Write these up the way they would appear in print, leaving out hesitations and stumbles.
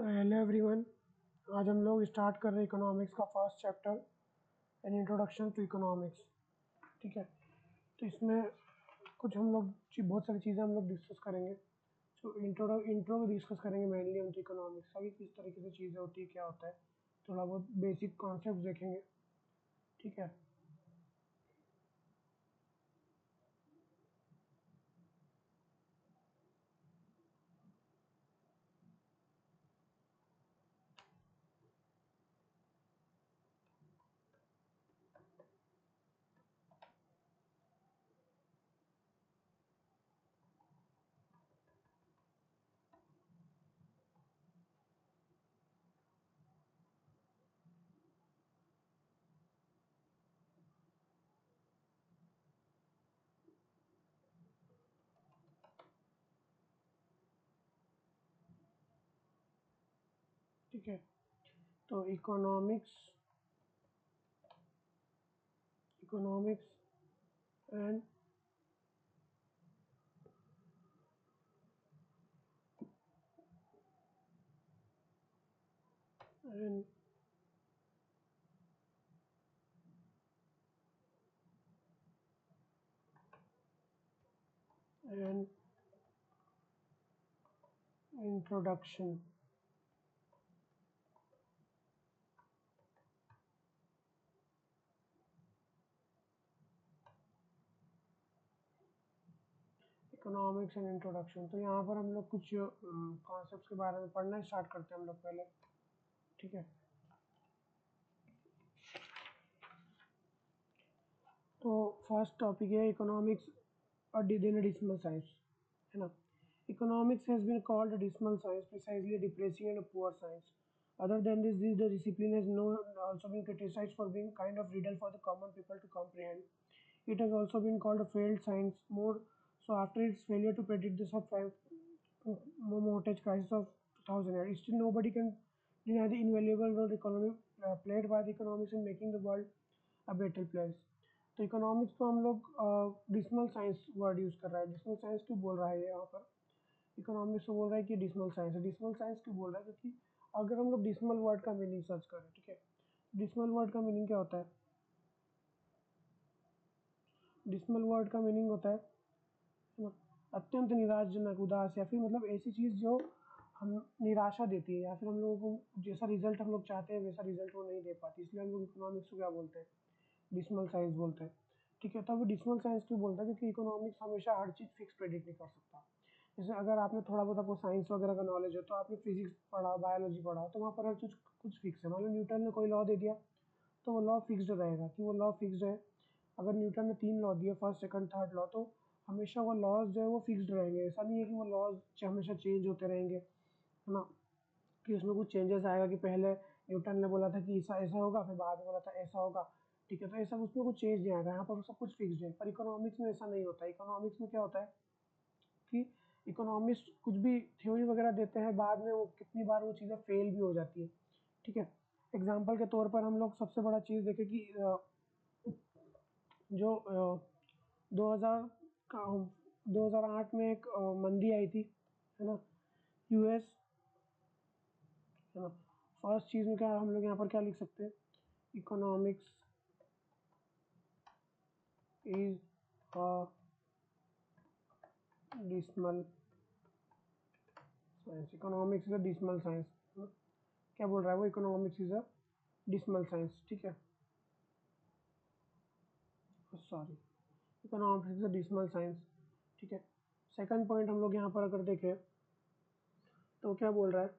So hello everyone, आज हम लोग स्टार्ट कर रहे हैं इकोनॉमिक्स का first chapter an introduction to economics. ठीक है, तो इसमें कुछ हम लोग बहुत सारी चीज़ें हम लोग डिस्कस करेंगे। तो इंट्रो डिस्कस करेंगे मेनली हम तो इकोनॉमिक्स का, किस तरीके से चीज़ें होती है, क्या होता है, थोड़ा बहुत बेसिक कॉन्सेप्ट देखेंगे। ठीक है, ठीक है। तो economics and and and introduction. Economics and introduction, तो यहाँ पर हम लोग कुछ कॉन्सेप्ट्स के बारे में पढ़ना स्टार्ट करते हैं हम लोग पहले। ठीक है, तो फर्स्ट टॉपिक है इकोनॉमिक्स और देन डिसिमल साइंस, है ना। Economics has been called a dismal science, precisely a depressing and a poor science. Other than this, the discipline has also been criticized for being kind of riddle for the common people to comprehend. It has also been called a failed science, more so after its failure to predict the mortgage crisis of 2008. Still, nobody can deny the invaluable role economy played by the economics in making the world a better place. तो economics को हम लोग dismal science word use कर रहा है। Dismal science क्यों बोल रहा है यहाँ पर? इकोनॉमिक्स को बोल रहा है कि डिसमल साइंस है। डिसमल साइंस क्यों बोल रहा है? क्योंकि अगर हम लोग डिसमल वर्ड का मीनिंग सर्च करें, ठीक है, डिसमल वर्ड का मीनिंग क्या होता है? डिसमल वर्ड का मीनिंग होता है ना, अत्यंत निराशजनक, उदास, या फिर मतलब ऐसी चीज़ जो हम निराशा देती है, या फिर हम लोगों को जैसा रिजल्ट हम लोग चाहते हैं वैसा रिजल्ट वो नहीं दे पाती, इसलिए हम लोग इकोनॉमिक्स को क्या बोलते हैं? डिसमल साइंस बोलते हैं। ठीक है, तो अब डिसमल साइंस क्यों बोलता है? क्योंकि इकोनॉमिक्स हमेशा हर चीज़ फिक्स प्रेडिक्ट नहीं कर सकता। जैसे अगर आपने थोड़ा बहुत आपको साइंस वगैरह का नॉलेज है, तो आपने फिजिक्स पढ़ा, बायोलॉजी पढ़ा, तो वहाँ पर हर चीज़ कुछ फिक्स है। मान लो न्यूटन ने कोई लॉ दे दिया, तो वो लॉ फिक्स्ड रहेगा कि वो लॉ फिक्स्ड है। अगर न्यूटन ने 3 लॉ दिए, फर्स्ट सेकंड थर्ड लॉ, तो हमेशा वो लॉज जो है वो फिक्स्ड रहेंगे। ऐसा नहीं है कि वो लॉज हमेशा चेंज होते रहेंगे, है ना, कि उसमें कुछ चेंजेस आएगा कि पहले न्यूटन ने बोला था कि ऐसा ऐसा होगा, फिर बाद में बोला था ऐसा होगा। ठीक है, तो ऐसा उसमें कुछ चेंज नहीं आएगा, यहाँ पर सब कुछ फिक्स्ड है। पर इकोनॉमिक्स में ऐसा नहीं होता। इकोनॉमिक्स में क्या होता है कि इकोनॉमिस्ट कुछ भी थ्योरी वगैरह देते हैं, बाद में वो कितनी बार वो चीज़ें फेल भी हो जाती है। ठीक है, एग्जाम्पल के तौर पर हम लोग सबसे बड़ा चीज़ देखें कि जो 2000 का 2008 में एक मंदी आई थी, है ना, यूएस, है ना। फर्स्ट चीज़ में क्या हम लोग यहाँ पर क्या लिख सकते हैं? Economics is a dismal science. Economics is a dismal science. क्या बोल रहा है वो? Economics is a dismal science. ठीक है, sorry, economics is a dismal science. ठीक है, सेकंड पॉइंट हम लोग यहाँ पर अगर देखें तो क्या बोल रहा है?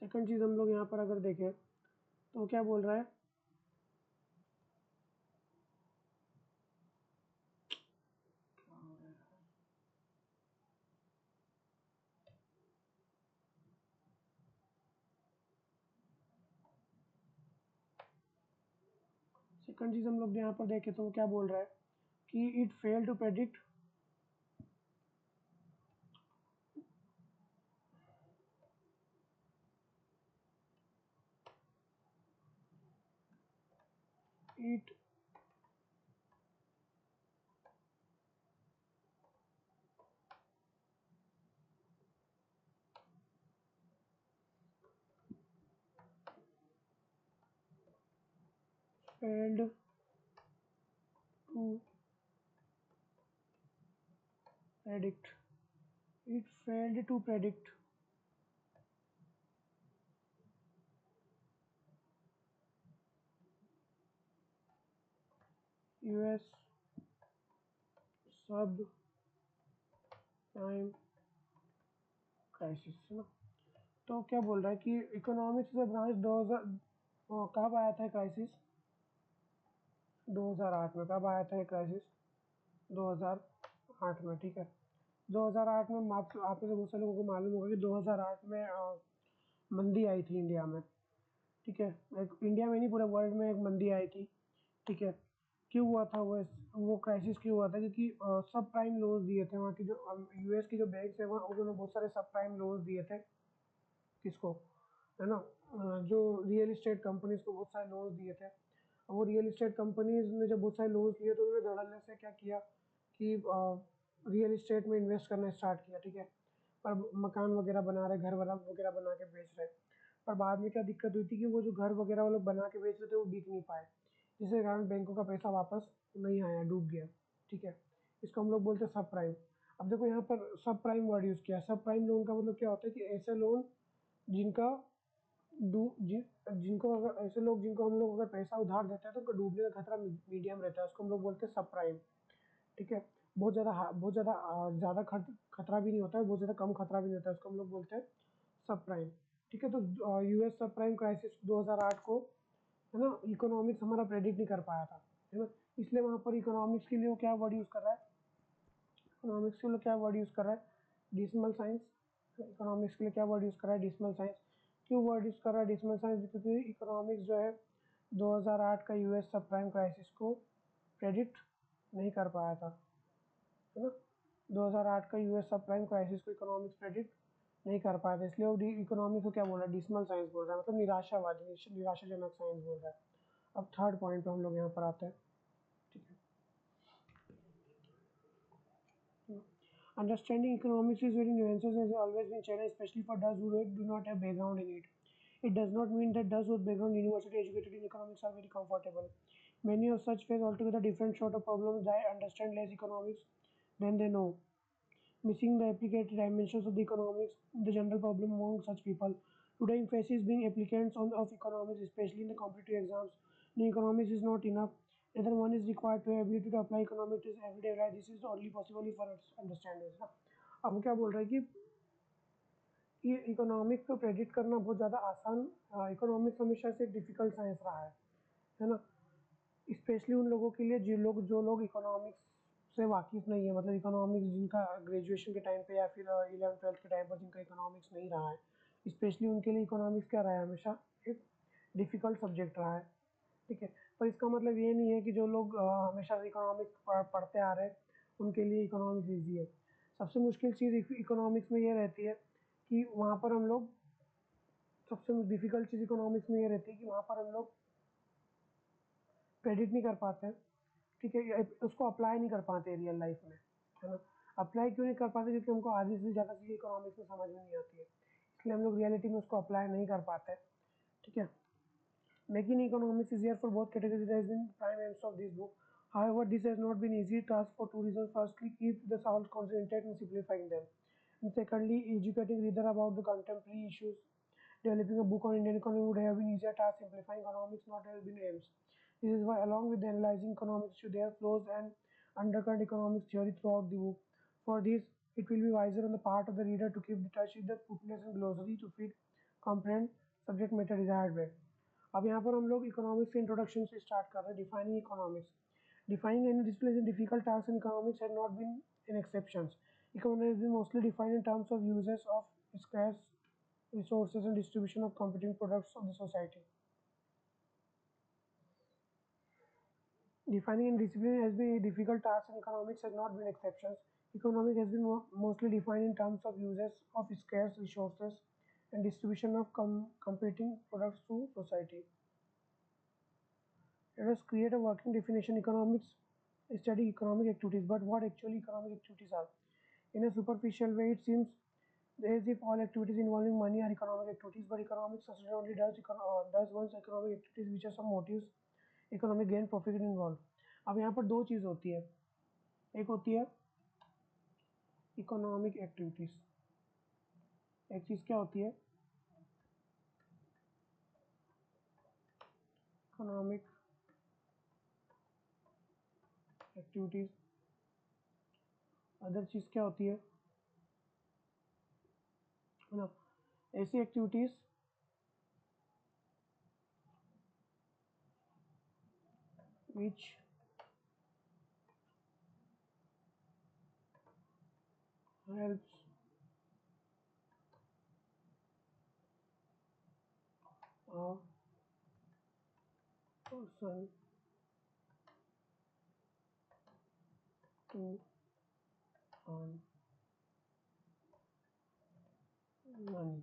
सेकंड चीज़ हम लोग यहाँ पर अगर देखें तो क्या बोल रहा है? सेकंड चीज़ हम लोग यहाँ पर देखें तो क्या बोल रहा है कि it fail to predict it failed to predict. It failed to predict US subprime crisis, है ना। तो क्या बोल रहा है कि इकोनॉमिक्स का ब्रांच 2000 कब आया था क्राइसिस? 2008 में। कब आया था ये क्राइसिस? 2008 में, ठीक है। 2008 में आप में से बहुत सारे लोगों को मालूम होगा कि 2008 में मंदी आई थी इंडिया में, ठीक है। एक इंडिया में नहीं, पूरे वर्ल्ड में एक मंदी आई थी, ठीक है। क्यों हुआ था वो क्राइसिस क्यों हुआ था? क्योंकि सब प्राइम लोन्स दिए थे वहाँ की जो यूएस की जो बैंक्स है वहाँ, उन्होंने बहुत सारे सब प्राइम लोन्स दिए थे। किसको? है ना, जो रियल इस्टेट कंपनीज को बहुत सारे लोन्स दिए थे। वो रियल इस्टेट कंपनीज ने जब बहुत सारे लोन्स लिए तो उन्होंने धड़ल्ले से क्या किया कि रियल इस्टेट में इन्वेस्ट करना स्टार्ट किया, ठीक है। पर मकान वगैरह बना रहे, घर वगैरह बना के बेच रहे। पर बाद में क्या दिक्कत हुई थी कि वो जो घर वगैरह वो लोग बना के बेच रहे थे वो बिक नहीं पाए, जिसके कारण बैंकों का पैसा वापस नहीं आया, डूब गया, ठीक है। इसको हम लोग बोलते हैं सब प्राइम। अब देखो यहाँ पर सब प्राइम वर्ड यूज़ किया। सब प्राइम लोन का मतलब क्या होता है कि ऐसे लोन जिनका जिनको अगर ऐसे लोग जिनको हम लोग अगर पैसा उधार देते हैं तो उनका डूबने का खतरा मीडियम रहता है, उसको हम लोग बोलते हैं सब प्राइम, ठीक है। बहुत ज़्यादा खतरा भी नहीं होता है, बहुत ज़्यादा कम खतरा भी नहीं होता है, उसको हम लोग बोलते हैं सब प्राइम, ठीक है। तो यूएस सब प्राइम क्राइसिस 2008 को, है ना, इकोनॉमिक्स हमारा प्रेडिक्ट नहीं कर पाया था, है ना। इसलिए वहाँ पर इकोनॉमिक्स के लिए वो क्या वर्ड यूज़ कर रहा है? इकोनॉमिक्स के लिए क्या वर्ड यूज़ कर रहा है? Dismal science. इकोनॉमिक्स के लिए क्या वर्ड यूज़ कर रहा है? Dismal science. क्यों वर्ड यूज़ कर रहा है डिसमल साइंस? क्योंकि इकोनॉमिक्स जो है 2008 का यूएस सब प्राइम क्राइसिस को प्रेडिक्ट नहीं कर पाया था, है ना। 2008 का यूएस सब प्राइम क्राइसिस को इकोनॉमिक्स प्रेडिक्ट नहीं कर पाया था, इसलिए वो इकोनॉमिक्स को क्या बोल रहा है? डिसमल साइंस बोल रहा है, मतलब निराशावादी, निराशाजनक साइंस बोल रहा है। अब थर्ड पॉइंट पे हम लोग यहाँ पर आते हैं, ठीक है। Understanding economics is very nuances has always been challenged, especially for those who do not have background in it. It does not mean that those with background university educated in economics are very comfortable. Many of such face altogether different sort of problems. They understand less economics than they know, missing the applicated dimensions of the economics, the general problem among such people. Today, emphasis being applicants of economics, especially in the competitive exams. The economics is not enough. Rather, one is required to have ability to apply economics to his everyday life. This is only possible for us understand this. अब वो क्या बोल रहा है कि ये economics को predict करना बहुत ज़्यादा आसान, इकोनॉमिक्स हमेशा से एक डिफ़िकल्ट साइंस रहा है ना। स्पेशली उन लोगों के लिए जो लोग इकोनॉमिक्स से वाकिफ़ नहीं है, मतलब इकोनॉमिक्स जिनका ग्रेजुएशन के टाइम पे या फिर 11th-12th के टाइम पर जिनका इकोनॉमिक्स नहीं रहा है, स्पेशली उनके लिए इकोनॉमिक्स क्या रहा है? हमेशा एक डिफ़िकल्ट सब्जेक्ट रहा है, ठीक है। पर इसका मतलब ये नहीं है कि जो लोग हमेशा से इकोनॉमिक्स पढ़ते आ रहे हैं उनके लिए इकोनॉमिक्स ईजी है। सबसे मुश्किल चीज़ इकोनॉमिक्स में ये रहती है कि वहाँ पर हम लोग, सबसे डिफ़िकल्ट चीज़ इकोनॉमिक्स में ये रहती है कि वहाँ पर हम लोग प्रेडिक्ट नहीं कर पाते, ठीक है, उसको अप्लाई नहीं कर पाते रियल लाइफ में, है ना। अप्लाई क्यों नहीं कर पाते? क्योंकि हमको आधी से ज़्यादा चीज़ें इकोनॉमिक्स में समझ में नहीं आती है, इसलिए हम लोग रियलिटी में उसको अप्लाई नहीं कर पाते, ठीक है। Making economics easier for both categories has been prime aims of this book. However, this has not been easy task for two reasons. Firstly, keep the solved concepts intact and simplifying them. And secondly, educating reader about the contemporary issues. Developing a book on Indian economy would have been easier task. Simplifying economics not have been aims. This is why, along with analyzing economics issue, there flows and undercurrent economics theory throughout the book. For this, it will be wiser on the part of the reader to keep the touch with the footnotes and glossary to fit comprehend subject matter desired way. अब यहाँ पर हम लोग economics के introduction से start कर रहे हैं। Defining economics. Defining any displays in difficult task in economics has not been in exceptions. Economics has been mostly defined in terms of uses of scarce resources and distribution of competing products of the society. Defining any discipline has been a difficult task and economics has not been exceptions. Economics has been mostly defined in terms of uses of scarce resources and distribution of competing products to society. Let us create a working definition. Economics study economic activities, but what actually economic activities are? In a superficial way, it seems as if all activities involving money are economic activities, but economics only does one's economic activities which are some motives, economic gain, profit involved. अब यहाँ पर दो चीज़ होती है, एक होती है economic activities, एक चीज़ क्या होती है इकोनॉमिक एक्टिविटीज़, अदर चीज़ क्या होती है ना, ऐसी activities which helps a person to earn money.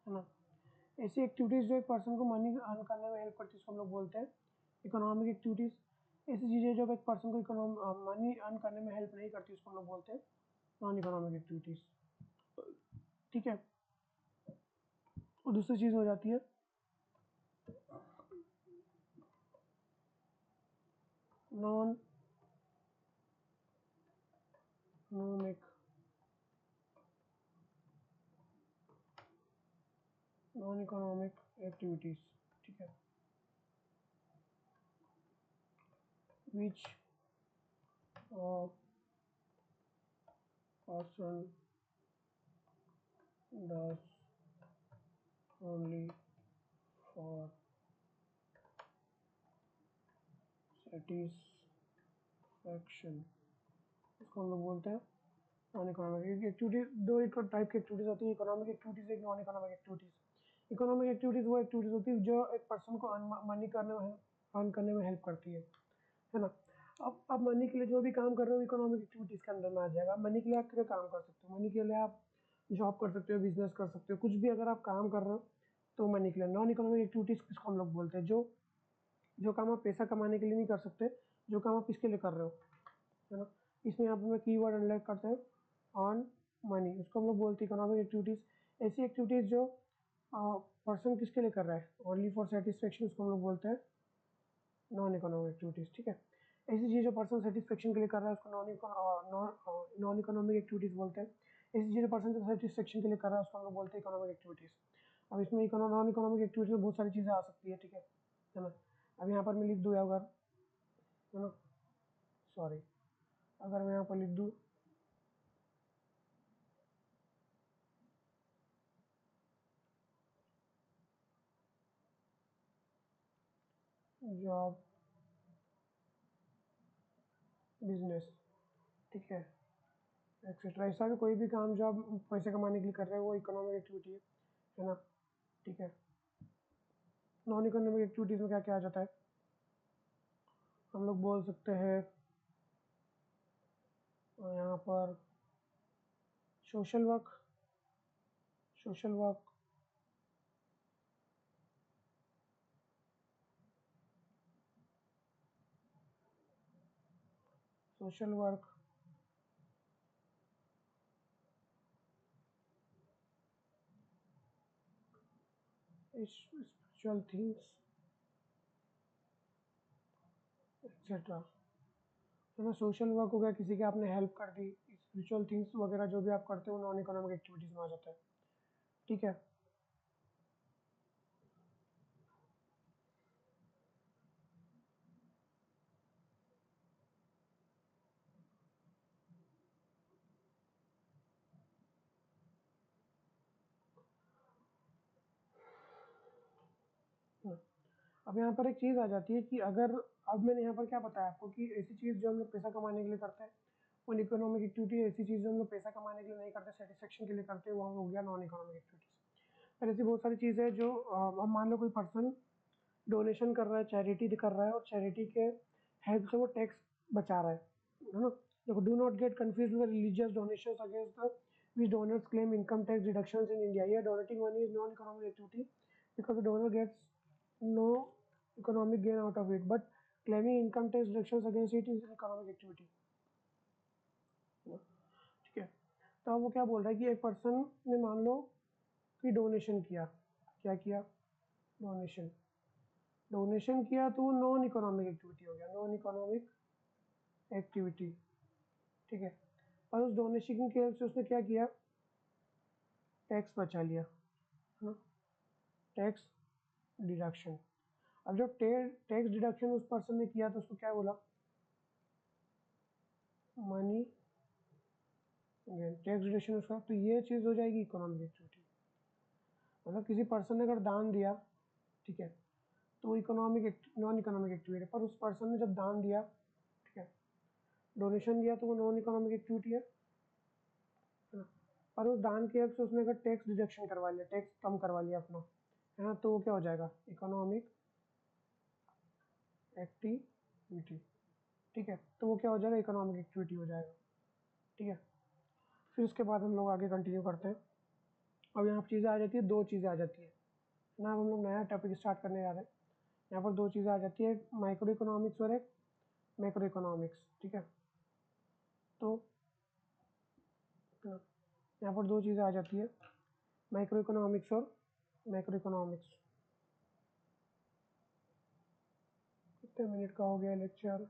है ना, ऐसी एक्टिविटीज़ जो एक पर्सन को मनी अर्न करने में हेल्प करती है उसको हम लोग बोलते हैं इकोनॉमिक एक्टिविटीज़। ऐसी चीज़ें जो एक पर्सन को मनी अर्न करने में हेल्प नहीं करती उसको हम लोग बोलते हैं नॉन इकोनॉमिक एक्टिविटीज़। ठीक है, और दूसरी चीज़ हो जाती है नॉन इकोनॉमिक एक्टिविटीज़। ठीक है, which a person does only for satisfaction, इसको हम लोग बोलते हैं नॉन इकोनॉमिक एक्टिविटीज। दो टाइप की एक्टिविटीज होती है, इकोनॉमिक एक्टिविटीज, एक non economic activities. Economic activities वो एक्टिविटीज होती है जो एक पर्सन को मनी अर्न करने में हेल्प करती है ना। अब मनी के लिए जो भी काम कर रहे हो इकोनॉमिक एक्टिविटीज के अंदर में आ जाएगा। मनी के लिए आप क्या काम कर सकते हो, मनी के लिए आप जॉब कर सकते हो, बिजनेस कर सकते हो, कुछ भी अगर आप काम कर रहे हो तो मनी के लिए। नॉन इकोनॉमिक एक्टिविटीज किसको हम लोग बोलते हैं, जो काम आप पैसा कमाने के लिए नहीं कर सकते, जो काम आप किसके लिए कर रहे हो, है ना। इसमें यहाँ पर मैं कीवर्ड अंडरलाइन करते हैं ऑन मनी, उसको हम लोग बोलते हैं इकोनॉमिक एक्टिविटीज़। ऐसी एक्टिविटीज़ जो पर्सन किसके लिए कर रहा है, ओनली फॉर सेटिस्फेक्शन, उसको हम लोग बोलते हैं नॉन इकोनॉमिक एक्टिविटीज़। ठीक है, ऐसी चीज़ जो पर्सन सेटिस्फेक्शन के लिए कर रहा है उसको नॉन इकोनॉमिक एक्टिविटीज़ बोलते हैं। ऐसी चीज़ जो पर्सन सेटिस्फेक्शन के लिए कर रहा है उसको हम लोग बोलते हैं इकोनॉमिक एक्टिविटीज़। अब इसमें नॉन इकोनॉमिक एक्टिविटीज में बहुत सारी चीज़ें आ सकती है। ठीक है ना। अब यहाँ पर मैं लिख दूँ अगर, है ना, सॉरी, अगर मैं यहाँ पर लिख दूँ जॉब, बिजनेस, ठीक है, एक्सेट्रा, ऐसा भी कोई भी काम जो आप पैसे कमाने के लिए कर रहे हो वो इकोनॉमिक एक्टिविटी है ना। ठीक है, नॉन इकोनॉमिक एक्टिविटीज़ में क्या क्या आ जाता है, हम लोग बोल सकते हैं यहाँ पर social work, social work, social work, spiritual things, etcetera, है ना। सोशल वर्क हो गया, किसी की आपने हेल्प कर दी, स्पिरिचुअल थिंग्स वगैरह जो भी आप करते हो नॉन इकोनॉमिक एक्टिविटीज़ में आ जाता है। ठीक है, अब यहाँ पर एक चीज़ आ जाती है कि अगर, अब मैंने यहाँ पर क्या बताया आपको कि ऐसी चीज़ जो हम लोग पैसा कमाने के लिए करते हैं वो इकोनॉमिक एक्टिविटी, ऐसी चीज़ जो हम लोग पैसा कमाने के लिए नहीं करते, सेटिस्फेक्शन के लिए करते हैं, वो हो गया नॉन इकोनॉमिक एक्टिविटीज़। पर ऐसी बहुत सारी चीज़ें हैं जो अब मान लो कोई पर्सन डोनेशन कर रहा है, चैरिटी कर रहा है और चैरिटी के हेल्प से वो टैक्स बचा रहा है ना, देखो, do not get confuse with religious donations against the which donors claim income tax deductions in India. Here, donating money is non-economic activity because the donor gets no economic gain out of it, but claiming income tax deductions against it is an economic activity. ठीक है, तो अब वो क्या बोल रहा है कि एक पर्सन ने मान लो कि डोनेशन किया, क्या किया, डोनेशन किया, तो वो नॉन इकोनॉमिक एक्टिविटी हो गया, नॉन इकोनॉमिक एक्टिविटी। ठीक है, और उस डोनेशन की हेल्प से उसने क्या किया, टैक्स बचा लिया, है ना, टैक्स डिडक्शन। अब जब टैक्स डिडक्शन उस पर्सन ने किया तो उसको क्या बोला, मनी टैक्स डिडक्शन उसका, तो ये चीज़ हो जाएगी इकोनॉमिक एक्टिविटी। मतलब किसी पर्सन ने अगर दान दिया, ठीक है, तो इकोनॉमिक नॉन इकोनॉमिक एक्टिविटी, पर उस पर्सन ने जब दान दिया, ठीक है, डोनेशन दिया, तो वो नॉन इकोनॉमिक एक्टिविटी है ना। पर उस दान की हेल्प से उसने अगर टैक्स डिडक्शन करवा लिया, टैक्स कम करवा लिया अपना, है ना, तो वो क्या हो जाएगा, इकोनॉमिक एक्टिविटी। ठीक है, तो वो क्या हो जाएगा, इकोनॉमिक एक्टिविटी हो जाएगा। ठीक है, फिर उसके बाद हम लोग आगे कंटिन्यू करते हैं। अब यहाँ पर चीज़ें आ जाती है, दो चीज़ें आ जाती है ना, हम लोग नया टॉपिक स्टार्ट करने जा रहे हैं। यहाँ पर दो चीज़ें आ जाती है, एक माइक्रो इकोनॉमिक्स और एक मैक्रो इकोनॉमिक्स। ठीक है, तो यहाँ पर दो चीज़ें आ जाती है, माइक्रो इकोनॉमिक्स और मैक्रो इकोनॉमिक्स। कितने मिनट का हो गया लेक्चर,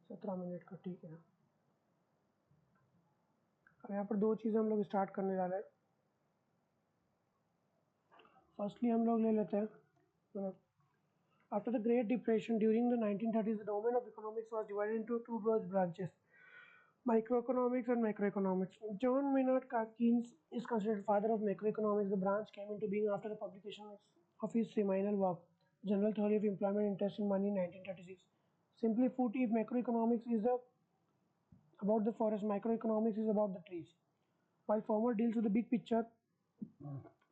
17 मिनट का, ठीक है। अब यहाँ पर दो चीज़ें हम लोग स्टार्ट करने जा रहे हैं। फर्स्टली हम लोग ले लेते हैं, after the great depression during the 1930s, the domain of economics was divided into two broad branches, microeconomics and macroeconomics. John Maynard Keynes is considered father of macroeconomics. The branch came into being after the publication of his seminal work, General Theory of Employment, Interest and Money, in 1936. Simply put, if macroeconomics is about the forest, microeconomics is about the trees. While former deals with the big picture,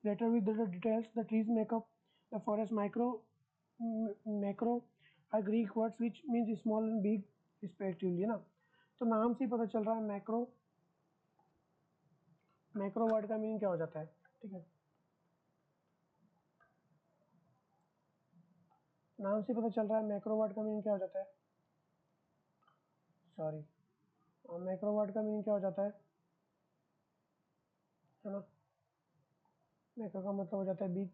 later with the details, the trees make up the forest. Macro are Greek words which means small and big respectively, ना। तो नाम से ही पता चल रहा है macro word का meaning क्या हो जाता है। ठीक है, नाम से पता चल रहा है मैक्रो वर्ड का मीनिंग क्या हो जाता है, सॉरी, मैक्रो वर्ड का मीनिंग क्या हो जाता है ना। मैक्रो का मतलब हो जाता है बिग,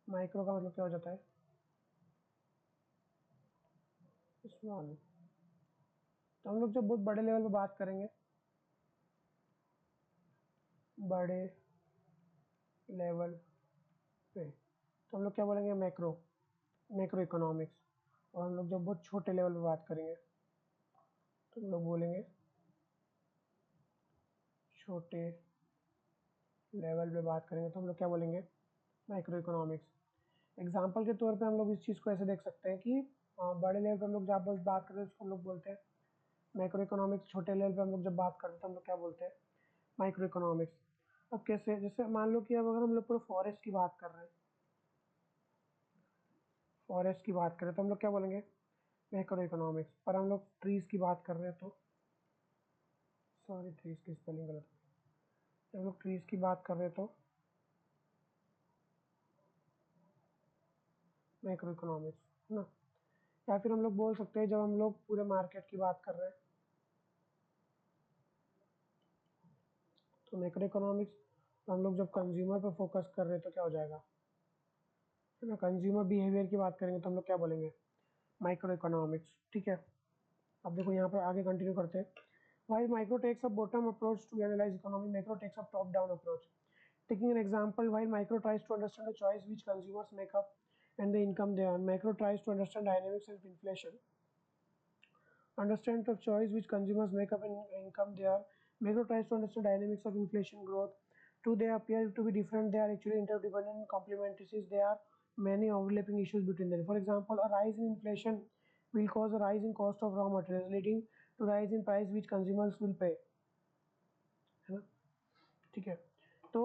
माइक्रो का मतलब क्या हो जाता है, स्मॉल। तो हम लोग जब बहुत बड़े लेवल पे बात करेंगे, बड़े लेवल पे, तो हम लोग क्या बोलेंगे, मैक्रो इकोनॉमिक्स। और हम लोग जब बहुत छोटे लेवल पे बात करेंगे तो हम लोग बोलेंगे छोटे लेवल पे बात करेंगे तो हम लोग क्या बोलेंगे, माइक्रो इकोनॉमिक्स। एग्जाम्पल के तौर पे हम लोग इस चीज़ को ऐसे देख सकते हैं कि बड़े लेवल पे हम लोग जब बस बात करते हैं उसको हम लोग बोलते हैं मैक्रो इकोनॉमिक्स। छोटे लेवल पे हम लोग जब बात करते हैं तो हम लोग क्या बोलते हैं, माइक्रो इकोनॉमिक्स। अब कैसे, जैसे मान लो कि अब अगर हम लोग पूरे फॉरेस्ट की बात कर रहे हैं, फॉरेस्ट की बात करें तो हम लोग क्या बोलेंगे, मैक्रो इकोनॉमिक्स। पर हम लोग ट्रीज़ की बात कर रहे हैं तो, सॉरी ट्रीज़ की स्पेलिंग गलत, जब हम लोग ट्रीज़ की बात कर रहे हैं तो मैक्रो इकोनॉमिक्स, है ना। या फिर हम लोग बोल सकते हैं जब हम लोग पूरे मार्केट की बात कर रहे हैं तो मैक्रो इकोनॉमिक्स। हम लोग जब कंज्यूमर पर फोकस कर रहे हैं तो क्या हो जाएगा, है ना, कंज्यूमर बिहेवियर की बात करेंगे तो हम लोग क्या बोलेंगे, माइक्रो इकोनॉमिक्स। ठीक है, अब देखो यहाँ पर आगे कंटिन्यू करते हैं। While micro takes a bottom approach to analyze economy, macro takes a top-down approach. Taking an example, while micro tries to understand the choice which consumers make up and the income they earn, macro tries to understand dynamics of inflation. Understand the choice which consumers make up and income they earn. Macro tries to understand dynamics of inflation growth. Two, they appear to be different. They are actually interdependent and complementary. There are many overlapping issues between them. For example, a rise in inflation will cause a rise in cost of raw materials, leading to rise in price which consumers will pay, है ना। ठीक है, तो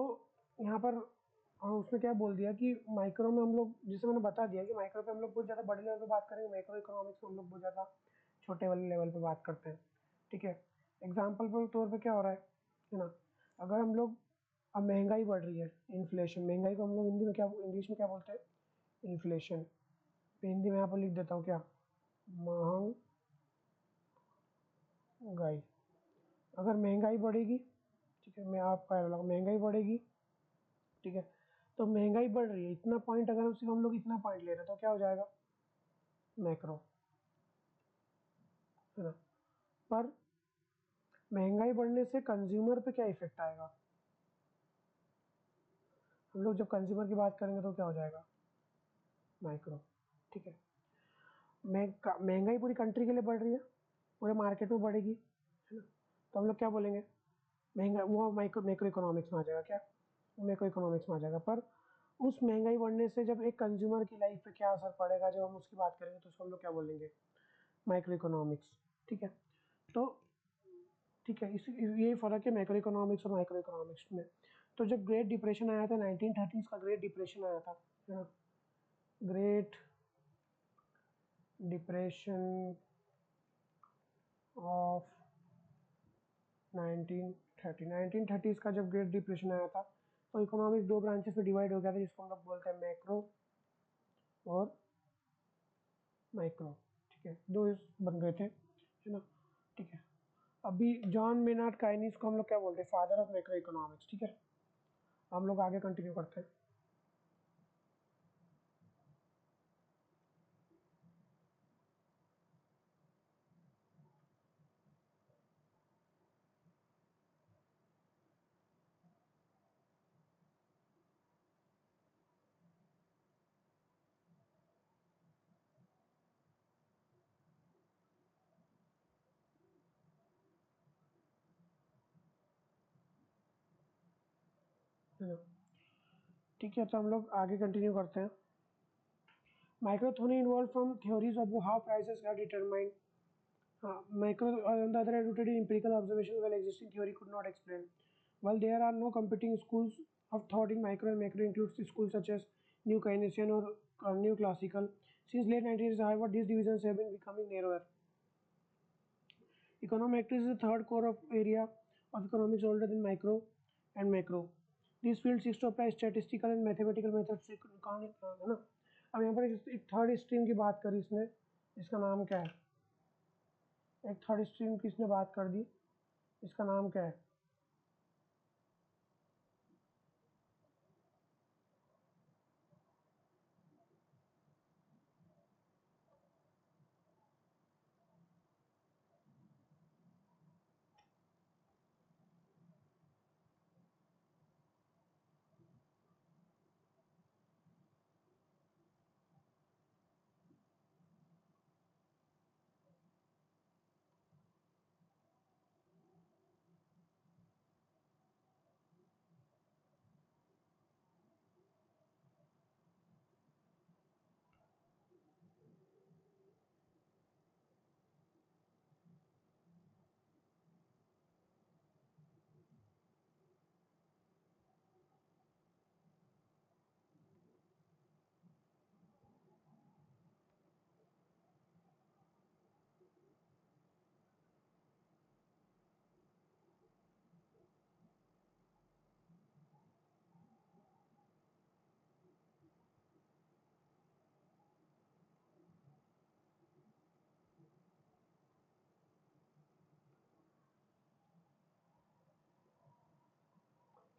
यहाँ पर हाँ, उसने क्या बोल दिया कि माइक्रो में हम लोग, जैसे मैंने बता दिया कि माइक्रो पे हम लोग बहुत ज़्यादा बड़े लेवल पे बात करेंगे, माइक्रो इकोनॉमिक्स में हम लोग बहुत ज़्यादा छोटे वाले लेवल पे बात करते हैं। ठीक है, एग्जाम्पल के तौर पे क्या हो रहा है ना, अगर हम लोग, अब महंगाई बढ़ रही है, इन्फ्लेशन, महंगाई को हम लोग हिंदी में क्या, इंग्लिश में क्या बोलते हैं, इन्फ्लेशन। हिंदी में यहाँ पर लिख देता हूँ क्या, महंगाई। अगर महंगाई बढ़ेगी, ठीक है, मैं आपका महंगाई बढ़ेगी, ठीक है, तो महंगाई बढ़ रही है इतना पॉइंट, अगर सिर्फ हम लोग इतना पॉइंट ले रहे हैं तो क्या हो जाएगा, मैक्रो, है ना। पर महंगाई बढ़ने से कंज्यूमर पे क्या इफेक्ट आएगा, हम लोग जब कंज्यूमर की बात करेंगे तो क्या हो जाएगा, माइक्रो। ठीक है, महंगाई पूरी कंट्री के लिए बढ़ रही है, पूरे मार्केट में बढ़ेगी, है ना, तो हम लोग क्या बोलेंगे, महंगा, वो मैक्रो इकोनॉमिक्स में आ जाएगा, क्या, मैक्रो इकोनॉमिक्स में आ जाएगा। पर उस महंगाई बढ़ने से जब एक कंज्यूमर की लाइफ पे क्या असर पड़ेगा, जब हम उसकी बात करेंगे तो उसको हम लोग क्या बोलेंगे, माइक्रो इकोनॉमिक्स। ठीक है, तो ठीक है, इस यही फ़र्क है मैक्रो इकोनॉमिक्स और माइक्रो इकोनॉमिक्स में। तो जब ग्रेट डिप्रेशन आया था 1930s का, ग्रेट डिप्रेशन आया था, है ना, ग्रेट डिप्रेशन ऑफ 1930s का जब ग्रेट डिप्रेशन आया था, तो इकोनॉमिक्स दो ब्रांचेस में डिवाइड हो गया था, जिसको हम लोग बोलते हैं मैक्रो और माइक्रो। ठीक है, दो बन गए थे, है ना। ठीक है, अभी जॉन मेनार्ड काइनिस को हम लोग क्या बोलते हैं, फादर ऑफ मैक्रो इकोनॉमिक्स। ठीक है, हम लोग आगे कंटिन्यू करते हैं। है ना, ठीक है, तो हम लोग आगे कंटिन्यू करते हैं। Microthony involved from theories of how prices are determined. Micro, on the other hand, rooted in empirical observation while existing theory could not explain. While there are no competing schools of thought in micro and macro, includes schools such as New Keynesian or New Classical. Since late 1990s, however, these divisions have been becoming narrower. Econometrics is the third core of area of economics older than micro and macro. This field seeks to apply statistical and mathematical methods to economic, है ना। अब यहाँ पर एक third stream की बात करी इसने, इसका नाम क्या है, एक थर्ड स्ट्रीम की इसने बात कर दी, इसका नाम क्या है,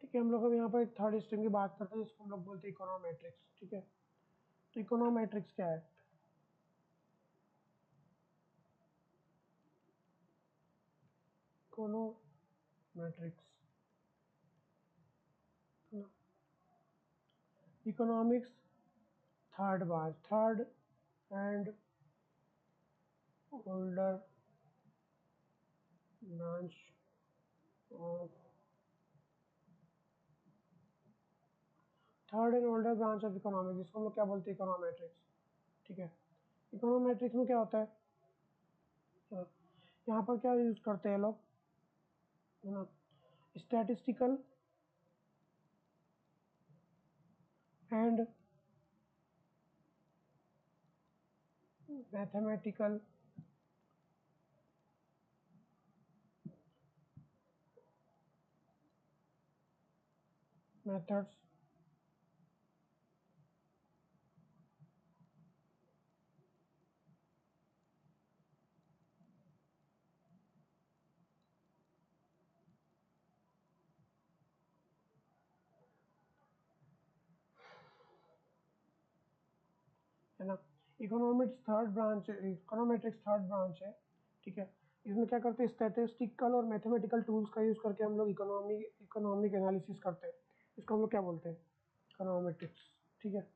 ठीक है। हम लोग अब यहाँ पर एक थर्ड स्ट्रीम की बात करते हैं, जिसको हम लोग बोलते हैं इकोनोमेट्रिक्स। ठीक है, तो इकोनोमेट्रिक्स क्या है, econometrics, economics third bar, third and older branch of third and older branch of economics, जिसको हम लोग क्या बोलते हैं, इकोनोमेट्रिक्स। ठीक है, इकोनोमेट्रिक्स में क्या होता है, यहाँ पर क्या यूज करते हैं लोग, है ना, स्टैटिस्टिकल एंड मैथमेटिकल methods है ना। इकोनोमेट्रिक्स थर्ड ब्रांच है, ठीक है। इसमें क्या करते हैं, स्टैटिस्टिकल और मैथमेटिकल टूल्स का यूज़ करके हम लोग इकोनॉमिक एनालिसिस करते हैं। इसको हम लोग क्या बोलते हैं, इकोनोमेट्रिक्स, ठीक है।